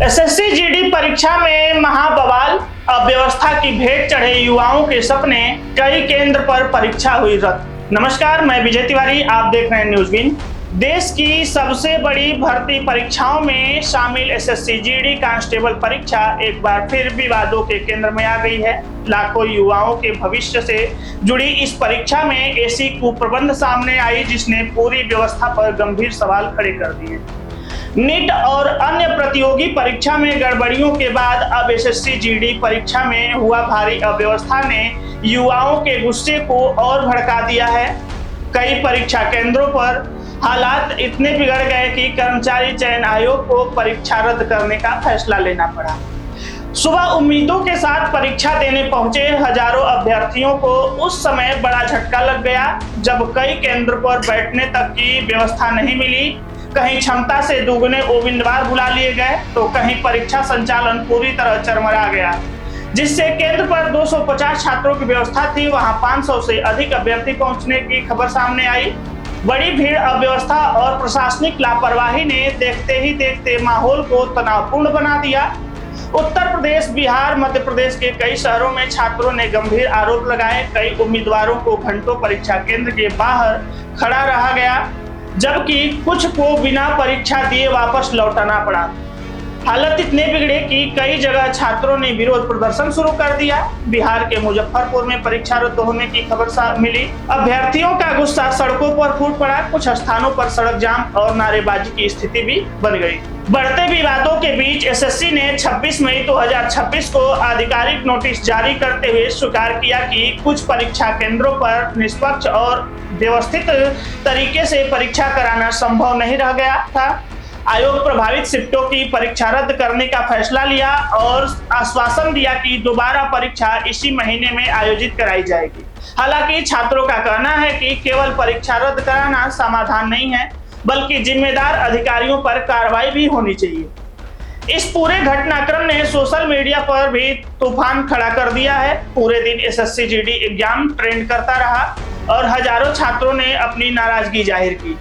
SSC GD परीक्षा में महाबवाल, अव्यवस्था की भेंट चढ़े युवाओं के सपने, कई केंद्र पर परीक्षा हुई रद्द। नमस्कार, मैं विजय तिवारी, आप देख रहे हैं न्यूज़बिन। देश की सबसे बड़ी भर्ती परीक्षाओं में शामिल एसएससी जीडी कांस्टेबल परीक्षा एक बार फिर विवादों के केंद्र में आ गई है। लाखों युवाओं के भविष्य से जुड़ी इस परीक्षा में ऐसी कुप्रबंध सामने आई जिसने पूरी व्यवस्था पर गंभीर सवाल खड़े कर दिए। नीट और अन्य प्रतियोगी परीक्षा में गड़बड़ियों के बाद अब एसएससी जीडी परीक्षा में हुआ भारी अव्यवस्था ने युवाओं के गुस्से को और भड़का दिया है। कई परीक्षा केंद्रों पर हालात इतने बिगड़ गए कि कर्मचारी चयन आयोग को परीक्षा रद्द करने का फैसला लेना पड़ा। सुबह उम्मीदों के साथ परीक्षा देने पहुंचे हजारों अभ्यर्थियों को उस समय बड़ा झटका लग गया जब कई केंद्र पर बैठने तक की व्यवस्था नहीं मिली। कहीं क्षमता से दुगने उम्मीदवार बुला लिए गए तो कहीं परीक्षा संचालन पूरी तरह चरमरा गया। जिससे केंद्र पर 250 छात्रों की व्यवस्था थी, वहां 500 से अधिक अभ्यर्थी पहुंचने की खबर सामने आई। बड़ी भीड़, अव्यवस्था और प्रशासनिक लापरवाही ने देखते ही देखते माहौल को तनावपूर्ण बना दिया। उत्तर प्रदेश, बिहार, मध्य प्रदेश के कई शहरों में छात्रों ने गंभीर आरोप लगाए। कई उम्मीदवारों को घंटों परीक्षा केंद्र के बाहर खड़ा रहा गया, जबकि कुछ को बिना परीक्षा दिए वापस लौटाना पड़ा। हालत इतने बिगड़े कि कई जगह छात्रों ने विरोध प्रदर्शन शुरू कर दिया। बिहार के मुजफ्फरपुर में परीक्षा रद्द होने की खबर मिली। अभ्यर्थियों का गुस्सा सड़कों पर फूट पड़ा। कुछ स्थानों पर सड़क जाम और नारेबाजी की स्थिति भी बन गई। बढ़ते विवादों के बीच एसएससी ने 26 मई 2026 को आधिकारिक नोटिस जारी करते हुए स्वीकार किया कि कुछ परीक्षा केंद्रों पर निष्पक्ष और व्यवस्थित तरीके से परीक्षा कराना संभव नहीं रह गया था। आयोग प्रभावित शिफ्टों की परीक्षा रद्द करने का फैसला लिया और आश्वासन दिया कि दोबारा परीक्षा इसी महीने में आयोजित कराई जाएगी। हालांकि छात्रों का कहना है कि केवल परीक्षा रद्द कराना समाधान नहीं है, बल्कि जिम्मेदार अधिकारियों पर कार्रवाई भी होनी चाहिए। इस पूरे घटनाक्रम ने सोशल मीडिया पर भी तूफान खड़ा कर दिया है। पूरे दिन एसएससी जीडी एग्जाम ट्रेंड करता रहा और हजारों छात्रों ने अपनी नाराजगी जाहिर की।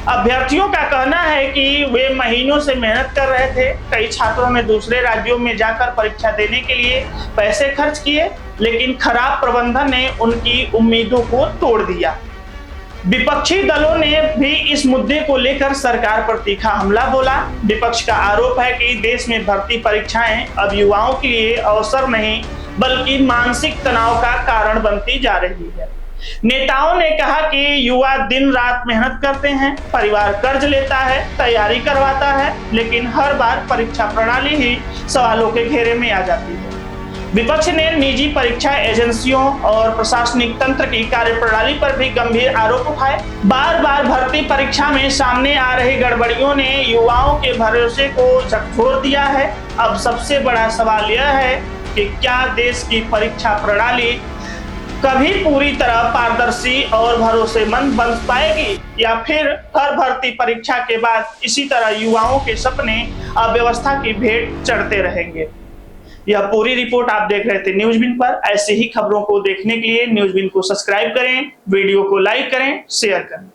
अभ्यर्थियों का कहना है कि वे महीनों से मेहनत कर रहे थे। कई छात्रों ने दूसरे राज्यों में जाकर परीक्षा देने के लिए पैसे खर्च किए, लेकिन खराब प्रबंधन ने उनकी उम्मीदों को तोड़ दिया। विपक्षी दलों ने भी इस मुद्दे को लेकर सरकार पर तीखा हमला बोला। विपक्ष का आरोप है कि देश में भर्ती परीक्षाएं अब युवाओं के लिए अवसर नहीं, बल्कि मानसिक तनाव का कारण बनती जा रही है। नेताओं ने कहा कि युवा दिन रात मेहनत करते हैं, परिवार कर्ज लेता है, तैयारी करवाता है, लेकिन हर बार परीक्षा प्रणाली ही सवालों के घेरे में आ जाती है। विपक्ष ने निजी परीक्षा एजेंसियों और प्रशासनिक तंत्र की कार्यप्रणाली पर भी गंभीर आरोप उठाए। बार बार भर्ती परीक्षा में सामने आ रही गड़बड़ियों ने युवाओं के भरोसे को झकझोर दिया है। अब सबसे बड़ा सवाल यह है कि क्या देश की परीक्षा प्रणाली कभी पूरी तरह पारदर्शी और भरोसेमंद बन पाएगी, या फिर हर भर्ती परीक्षा के बाद इसी तरह युवाओं के सपने अव्यवस्था की भेंट चढ़ते रहेंगे। यह पूरी रिपोर्ट आप देख रहे थे न्यूज़बिन पर। ऐसी ही खबरों को देखने के लिए न्यूज़बिन को सब्सक्राइब करें, वीडियो को लाइक करें, शेयर करें।